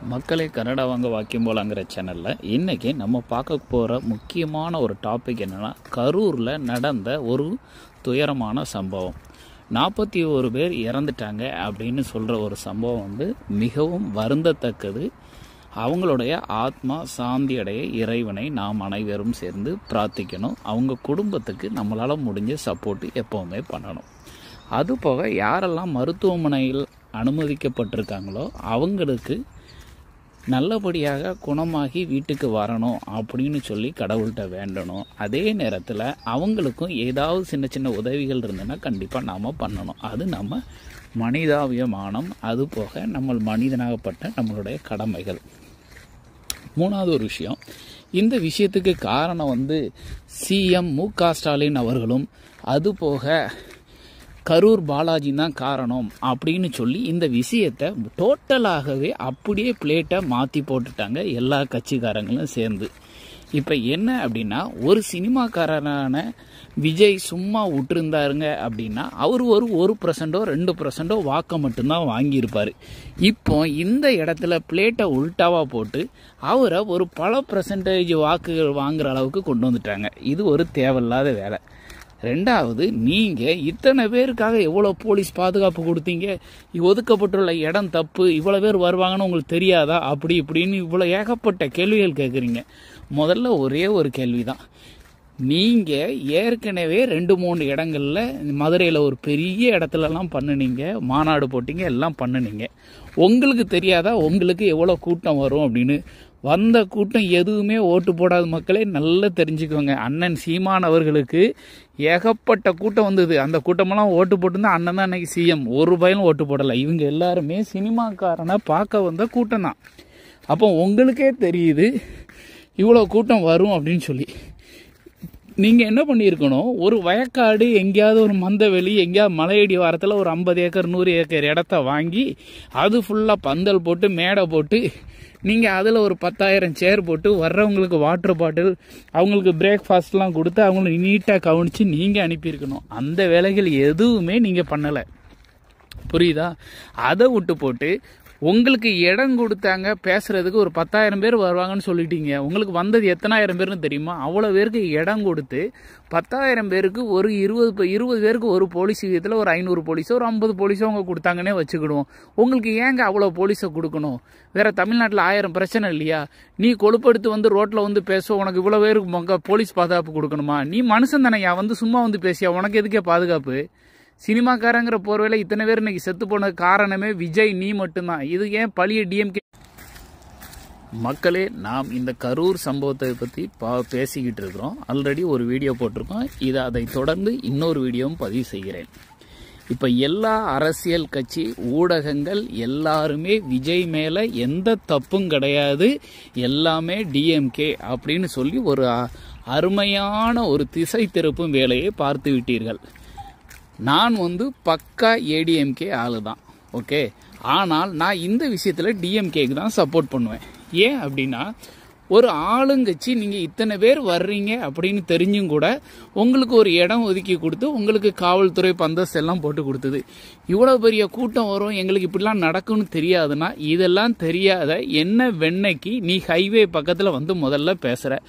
மக்களே, கனடா வாங்க வாக்கியம் போலாங்கிற சேனலில் இன்றைக்கி நம்ம பார்க்க போகிற முக்கியமான ஒரு டாபிக் என்னென்னா, கரூரில் நடந்த ஒரு துயரமான சம்பவம். 41 பேர் இறந்துட்டாங்க அப்படின்னு சொல்கிற ஒரு சம்பவம் மிகவும் வருந்தத்தக்கது. அவங்களுடைய ஆத்மா சாந்தி அடைய இறைவனை நாம் அனைவரும் சேர்ந்து பிரார்த்திக்கணும். அவங்க குடும்பத்துக்கு நம்மளால் முடிஞ்ச சப்போர்ட்டு எப்போவுமே பண்ணணும். அதுபோக யாரெல்லாம் மருத்துவமனையில் அனுமதிக்கப்பட்டிருக்காங்களோ அவங்களுக்கு நல்லபடியாக குணமாகி வீட்டுக்கு வரணும் அப்படின்னு சொல்லி கடவுள்கிட்ட வேண்டணும். அதே நேரத்தில் அவங்களுக்கும் ஏதாவது சின்ன சின்ன உதவிகள் இருந்ததுன்னா கண்டிப்பாக நாம் பண்ணணும். அது நம்ம மனிதாபிமானம், அதுபோக நம்ம மனிதனாகப்பட்ட நம்மளுடைய கடமைகள். மூணாவது ஒரு விஷயம், இந்த விஷயத்துக்கு காரணம் சிஎம் மு.க. ஸ்டாலின் அவர்களும் அதுபோக கரூர் பாலாஜி தான் காரணம் அப்படின்னு சொல்லி இந்த விஷயத்தை டோட்டலாகவே அப்படியே பிளேட்டை மாற்றி போட்டுட்டாங்க எல்லா கட்சிக்காரங்களும் சேர்ந்து. இப்போ என்ன அப்படின்னா, ஒரு சினிமாக்காரனான விஜய் சும்மா விட்டுருந்தாருங்க அப்படின்னா அவர் ஒரு 1% 2% வாக்கை மட்டும்தான் வாங்கியிருப்பார். இப்போ இந்த இடத்துல பிளேட்டை உல்டாவாக போட்டு அவரை ஒரு பல % வாக்குகள் வாங்குற அளவுக்கு கொண்டு வந்துட்டாங்க. இது ஒரு தேவையில்லாத வேலை. ரெண்டாவது, நீங்கள் இத்தனை பேருக்காக எவ்வளோ போலீஸ் பாதுகாப்பு கொடுத்தீங்க, ஒதுக்கப்பட்டுள்ள இடம் தப்பு, இவ்வளோ பேர் வருவாங்கன்னு உங்களுக்கு தெரியாதா, அப்படி இப்படின்னு இவ்வளோ ஏகப்பட்ட கேள்விகள் கேட்குறீங்க. முதல்ல ஒரே ஒரு கேள்வி தான், நீங்கள் ஏற்கனவே 2-3 இடங்களில் மதுரையில் ஒரு பெரிய இடத்துலலாம் பண்ணினீங்க, மாநாடு போட்டிங்க, எல்லாம் பண்ணினீங்க. உங்களுக்கு தெரியாதா உங்களுக்கு எவ்வளோ கூட்டம் வரும் அப்படின்னு? வந்த கூட்டம் எதுவுமே ஓட்டு போடாத மக்களே நல்லா தெரிஞ்சுக்கோங்க. அண்ணன் சீமான் அவர்களுக்கு ஏகப்பட்ட கூட்டம் வந்தது. அந்த கூட்டமெல்லாம் ஓட்டு போட்டுருந்தா அண்ணன் தான் அன்னைக்கு சிஎம். ஒரு பையனும் ஓட்டு போடலை. இவங்க எல்லாருமே சினிமாக்காரனை பார்க்க வந்த கூட்டம் தான். அப்போ உங்களுக்கே தெரியுது இவ்வளோ கூட்டம் வரும் அப்படின்னு சொல்லி. நீங்கள் என்ன பண்ணியிருக்கணும், ஒரு வயக்காடு எங்கேயாவது ஒரு மந்தவெளி எங்கேயாவது மலையடி வாரத்தில் ஒரு 50 ஏக்கர் 100 ஏக்கர் இடத்த வாங்கி அது ஃபுல்லாக பந்தல் போட்டு மேடை போட்டு நீங்கள் அதில் ஒரு 10,000 சேர் போட்டு வர்றவங்களுக்கு வாட்டர் பாட்டில், அவங்களுக்கு பிரேக்ஃபாஸ்ட்லாம் கொடுத்து அவங்கள நீட்டாக கவனித்து நீங்கள் அனுப்பியிருக்கணும். அந்த வேலைகள் எதுவுமே நீங்கள் பண்ணலை. புரியுதா? அதை விட்டு போட்டு உங்களுக்கு இடம் கொடுத்தாங்க பேசுறதுக்கு, ஒரு 10,000 பேர் வருவாங்கன்னு சொல்லிட்டீங்க. உங்களுக்கு வந்தது எத்தனாயிரம் பேர்னு தெரியுமா? அவ்வளோ பேருக்கு இடம் கொடுத்து 10,000 பேருக்கு ஒரு 20 பேருக்கு ஒரு போலீஸ் விதத்தில் ஒரு 500 போலீஸோ ஒரு 50 போலீஸோ அவங்க கொடுத்தாங்கன்னே வச்சுக்கிடுவோம். உங்களுக்கு ஏங்க அவ்வளோ போலீஸை கொடுக்கணும்? வேற தமிழ்நாட்டில் 1000 பிரச்சனை இல்லையா? நீ கொழுப்படுத்து ரோட்டில் பேசுவோம், உனக்கு இவ்வளோ பேருக்கு போலீஸ் பாதுகாப்பு கொடுக்கணுமா? நீ மனுஷன் தானேயா, சும்மா பேசியா, உனக்கு எதுக்கே பாதுகாப்பு? சினிமாக்காரங்கிற போர்வையில் இத்தனை பேர் இன்னைக்கு செத்து போனது காரணமே விஜய், நீ மட்டும்தான். இது ஏன் பழைய டிஎம்கே? மக்களே, நாம் இந்த கரூர் சம்பவத்தை பற்றி பேசிக்கிட்டு இருக்கிறோம். ஆல்ரெடி ஒரு வீடியோ போட்டிருக்கோம். அதை தொடர்ந்து இன்னொரு வீடியோவும் பதிவு செய்கிறேன். இப்போ எல்லா அரசியல் கட்சி ஊடகங்கள் எல்லாருமே விஜய் மேலே எந்த தப்பும் கிடையாது, எல்லாமே டிஎம்கே அப்படின்னு சொல்லி ஒரு அருமையான ஒரு திசை திருப்பும் வேலையை பார்த்து விட்டீர்கள். நான் பக்கா ஏடிஎம்கே ஆளு தான், ஓகே. ஆனால் நான் இந்த விஷயத்தில் டிஎம்கேக்கு தான் சப்போர்ட் பண்ணுவேன். ஏன் அப்படின்னா, ஒரு ஆளுங்கட்சி நீங்கள் இத்தனை பேர் வர்றீங்க அப்படின்னு தெரிஞ்சும் கூட உங்களுக்கு ஒரு இடம் ஒதுக்கி கொடுத்து உங்களுக்கு காவல்துறை பந்தோபஸ்து எல்லாம் போட்டு கொடுத்தது. இவ்வளோ பெரிய கூட்டம் வரும், எங்களுக்கு இப்படிலாம் நடக்கும்னு தெரியாதுன்னா, இதெல்லாம் தெரியாத என்ன வெண்ணைக்கு நீ ஹைவே பக்கத்தில் முதல்ல பேசுகிற?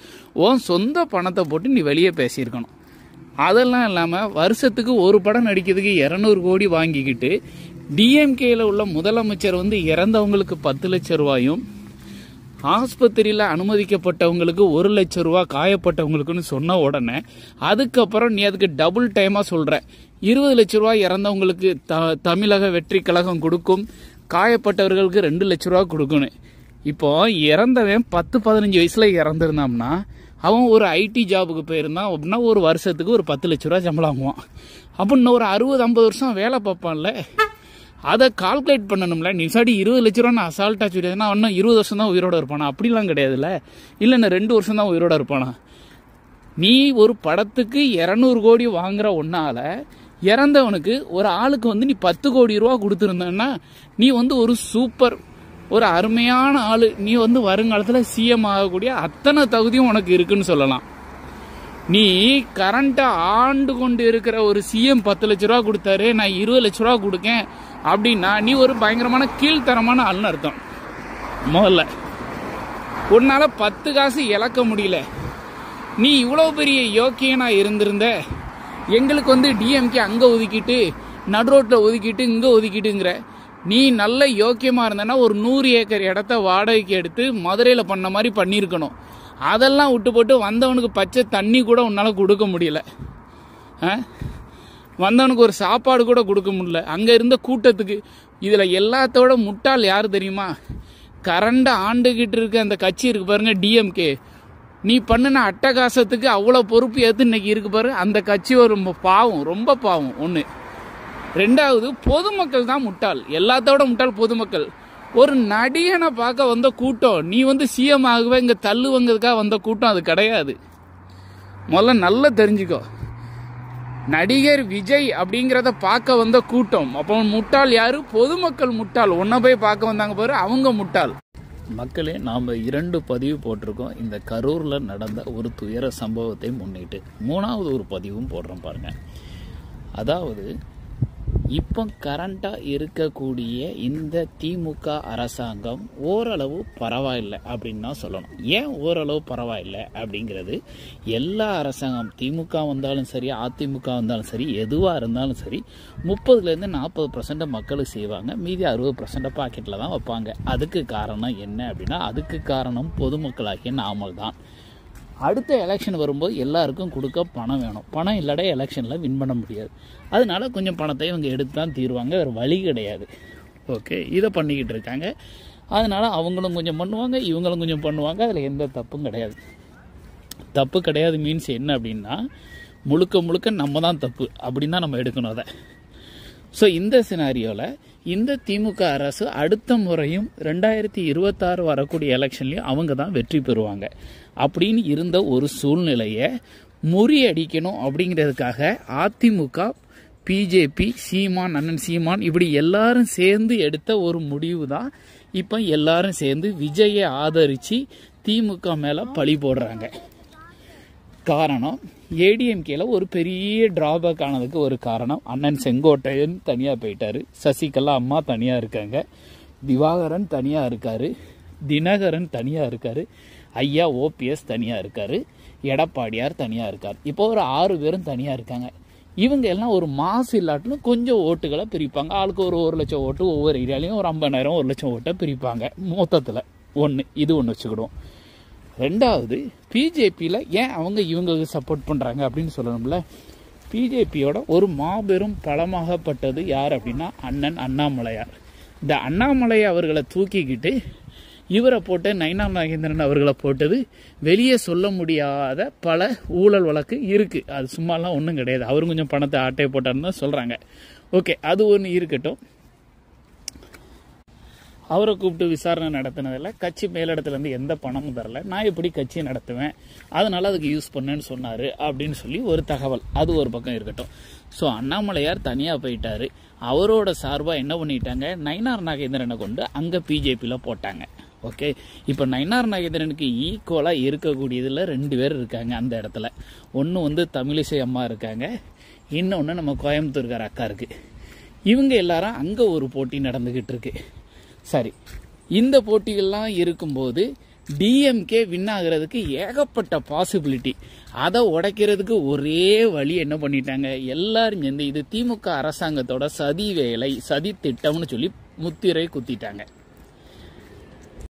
உன் சொந்த பணத்தை போட்டு நீ வெளியே பேசியிருக்கணும். அதெல்லாம் இல்லாமல் வருஷத்துக்கு ஒரு படம் நடிக்கிறதுக்கு 200 கோடி வாங்கிக்கிட்டு டிஎம்கேயில் உள்ள முதலமைச்சர் இறந்தவங்களுக்கு 10 லட்சம் ரூபாயும், ஆஸ்பத்திரியில் அனுமதிக்கப்பட்டவங்களுக்கு 1 லட்சம் ரூபா காயப்பட்டவங்களுக்குன்னு சொன்ன உடனே அதுக்கப்புறம் நீ அதுக்கு டபுள் டைமாக சொல்கிற 20 லட்சம் ரூபா இறந்தவங்களுக்கு தமிழக வெற்றி கழகம் கொடுக்கும், காயப்பட்டவர்களுக்கு 2 லட்சம் ரூபா கொடுக்கணும். இப்போ இறந்தவன் 10-15 வயசுல இறந்துருந்தான்னா அவன் ஒரு ஐடி ஜாபுக்கு போயிருந்தான் அப்படின்னா ஒரு வருஷத்துக்கு ஒரு 10 லட்ச ரூபா சம்பளம் ஆகுவான். அப்போ இன்னும் ஒரு 60-50 வருஷம் வேலை பார்ப்பான்ல, அதை கால்குலேட் பண்ணணும்ல. நீ சாடி 20 லட்ச ரூபா நான் அசால்ட்டாக சொல்லிடுறேன்னா இன்னும் 20 வருஷம் தான் உயிரோட இருப்பானா? அப்படிலாம் கிடையாதுல்ல. இல்லை, நான் 2 வருஷம் தான் உயிரோட இருப்பானா? நீ ஒரு படத்துக்கு 200 கோடி வாங்குற ஒன்னால இறந்தவனுக்கு ஒரு ஆளுக்கு நீ 10 கோடி ரூபா கொடுத்துருந்தன்னா நீ ஒரு சூப்பர், ஒரு அருமையான ஆளு. நீ வருங்காலத்தில் சிஎம் ஆகக்கூடிய அத்தனை தகுதியும் உனக்கு இருக்குன்னு சொல்லலாம். நீ கரண்டா ஆண்டு கொண்டு இருக்கிற ஒரு சிஎம் 10 லட்ச ரூபா கொடுத்தாரு, நான் 20 லட்ச ரூபா கொடுக்கேன் அப்படின்னா நீ ஒரு பயங்கரமான கீழ்த்தரமான ஆள்னு அர்த்தம். முதல்ல உன்னால 10 காசு இழக்க முடியல. நீ இவ்வளவு பெரிய யோக்கியனா இருந்திருந்த எங்களுக்கு வந்து டிஎம்கே அங்க ஒதுக்கிட்டு நடுரோட்டில் ஒதுக்கிட்டு இங்க ஒதுக்கிட்டுங்கிற. நீ நல்ல யோக்கியமா இருந்தனா ஒரு 100 ஏக்கர் இடத்த வாடகைக்கு எடுத்து மதுரையில பண்ண மாதிரி பண்ணியிருக்கணும். அதெல்லாம் விட்டு போட்டு வந்தவனுக்கு பச்சை தண்ணி கூட உன்னால கொடுக்க முடியல. வந்தவனுக்கு ஒரு சாப்பாடு கூட கொடுக்க முடியல. அங்க இருந்த கூட்டத்துக்கு. இதுல எல்லாத்தோட முட்டாள் யாரு தெரியுமா? கரண்ட ஆண்டுகிட்டு இருக்க அந்த கட்சி இருக்கு பாருங்க, டிஎம்கே. நீ பண்ணின அட்டகாசத்துக்கு அவ்வளவு பொறுப்பு ஏத்து இன்னைக்கு இருக்கு பாரு. அந்த கட்சி ஒரு பாவம், ரொம்ப பாவம். ஒண்ணு. ரெண்டாவது, பொதுமக்கள் தான் முட்டாள். எல்லாத்தோட முட்டாள் பொதுமக்கள். ஒரு நடிகனை பார்க்க வந்த கூட்டம், நீ வந்து சிஎம் ஆகவே இங்க தள்ளுவங்கிறதுக்காக வந்த கூட்டம் அது கிடையாது. முதல்ல நல்லா தெரிஞ்சுக்கோ. நடிகர் விஜய் அப்படிங்கிறத பார்க்க வந்த கூட்டம். அப்போ முட்டாள் யாரு? பொதுமக்கள் முட்டாள். ஒன்ன போய் பார்க்க வந்தாங்க பாரு, அவங்க முட்டாள். மக்களே, நாம் 2 பதிவு போட்டிருக்கோம் இந்த கரூரில் நடந்த ஒரு துயர சம்பவத்தை முன்னிட்டு. 3வது ஒரு பதிவும் போடுறோம் பாருங்க. அதாவது இப்போ கரண்டாக இருக்கக்கூடிய இந்த திமுக அரசாங்கம் ஓரளவு பரவாயில்லை அப்படின்னு தான் சொல்லணும். ஏன் ஓரளவு பரவாயில்லை அப்படிங்கிறது, எல்லா அரசாங்கம் திமுக வந்தாலும் சரி அதிமுக வந்தாலும் சரி எதுவாக இருந்தாலும் சரி 30% 40% மக்களுக்கு செய்வாங்க, மீதி 60% பாக்கெட்டில் தான் வைப்பாங்க. அதுக்கு காரணம் என்ன அப்படின்னா, அதுக்கு காரணம் பொதுமக்களாகிய நாமல் தான். அடுத்த எலெக்ஷன் வரும்போது எல்லாருக்கும் கொடுக்க பணம் வேணும். பணம் இல்லாத எலெக்ஷனில் வின் பண்ண முடியாது. அதனால கொஞ்சம் பணத்தை இவங்க எடுத்து தான் தீருவாங்க, வேறு வழி கிடையாது. ஓகே, இதை பண்ணிக்கிட்டு இருக்காங்க. அதனால அவங்களும் கொஞ்சம் பண்ணுவாங்க, இவங்களும் கொஞ்சம் பண்ணுவாங்க. அதில் எந்த தப்பும் கிடையாது. தப்பு கிடையாது மீன்ஸ் என்ன அப்படின்னா, முழுக்க முழுக்க நம்ம தான் தப்பு அப்படின்னு தான் நம்ம எடுக்கணும் அதை. ஸோ இந்த சினாரியோவில் இந்த திமுக அரசு அடுத்த முறையும் 2026 வரக்கூடிய எலெக்ஷன்லையும் அவங்க தான் வெற்றி பெறுவாங்க அப்படின்னு இருந்த ஒரு சூழ்நிலையை முறியடிக்கணும் அப்படிங்கிறதுக்காக அதிமுக, பிஜேபி, சீமான், அண்ணன் சீமான் இப்படி எல்லாரும் சேர்ந்து எடுத்த ஒரு முடிவு தான் இப்போ எல்லாரும் சேர்ந்து விஜயை ஆதரித்து திமுக மேலே பழி போடுறாங்க. காரணம், ஏடிஎம்கேல ஒரு பெரிய டிராபேக் ஆனதுக்கு ஒரு காரணம், அண்ணன் செங்கோட்டையன் தனியாக போயிட்டாரு, சசிகலா அம்மா தனியாக இருக்காங்க, திவாகரன் தனியாக இருக்காரு, தினகரன் தனியாக இருக்காரு, ஐயா ஓபிஎஸ் தனியாக இருக்காரு, எடப்பாடியார் தனியாக இருக்கார். இப்போ ஒரு 6 பேரும் தனியாக இருக்காங்க. இவங்க எல்லாம் ஒரு மாசு இல்லாட்டிலும் கொஞ்சம் ஓட்டுகளை பிரிப்பாங்க. ஆளுக்கு ஒரு 1 லட்சம் ஓட்டு, ஒவ்வொரு ஏரியாலையும் ஒரு 50,000 1 லட்சம் ஓட்டை பிரிப்பாங்க மொத்தத்தில். இது ஒன்று வச்சுக்கிடுவோம். ரெண்டாவது, பிஜேபியில் ஏன் அவங்க இவங்களுக்கு சப்போர்ட் பண்ணுறாங்க அப்படின்னு சொல்லணும்ல. பிஜேபியோட ஒரு மாபெரும் பலமாகப்பட்டது யார் அப்படின்னா அண்ணன் அண்ணாமலையார். இந்த அண்ணாமலை அவர்களை தூக்கிக்கிட்டு இவரை போட்டு நயினார் நாகேந்திரன் அவர்களை போட்டது வெளியே சொல்ல முடியாத பல ஊழல் வழக்கு இருக்கு. அது சும்மாலாம் ஒன்றும் கிடையாது. அவரும் கொஞ்சம் பணத்தை ஆட்டையை போட்டாருன்னு தான் சொல்றாங்க. ஓகே, அது ஒன்று இருக்கட்டும். அவரை கூப்பிட்டு விசாரணை நடத்தினதில்ல, கட்சி மேலிடத்துலேருந்து எந்த பணமும் தரல, நான் எப்படி கட்சியை நடத்துவேன், அதனால அதுக்கு யூஸ் பண்ணேன்னு சொன்னார் அப்படின்னு சொல்லி ஒரு தகவல். அது ஒரு பக்கம் இருக்கட்டும். ஸோ அண்ணாமலையார் தனியாக போயிட்டாரு. அவரோட சார்பாக என்ன பண்ணிட்டாங்க, நயினார் நாகேந்திரனை கொண்டு அங்கே பிஜேபியில் போட்டாங்க. ஓகே, இப்போ நயினார் நாகேந்திரனுக்கு ஈக்குவலாக இருக்கக்கூடியதில் 2 பேர் இருக்காங்க அந்த இடத்துல. ஒன்று வந்து தமிழிசை அம்மா இருக்காங்க, இன்னொன்று நம்ம கோயம்புத்தூர்கார அக்கா இருக்கு. இவங்க எல்லாரும் அங்கே ஒரு போட்டி நடந்துக்கிட்டு இருக்கு. சரி, இந்த போட்டிகள்லாம் இருக்கும்போது டிஎம்கே வின் ஆகிறதுக்கு ஏகப்பட்ட பாசிபிலிட்டி. அதை உடைக்கிறதுக்கு ஒரே வழி என்ன பண்ணிட்டாங்க, எல்லாரும் சேர்ந்து இது திமுக அரசாங்கத்தோட சதி வேலை, சதி திட்டம்னு சொல்லி முத்திரை குத்திட்டாங்க.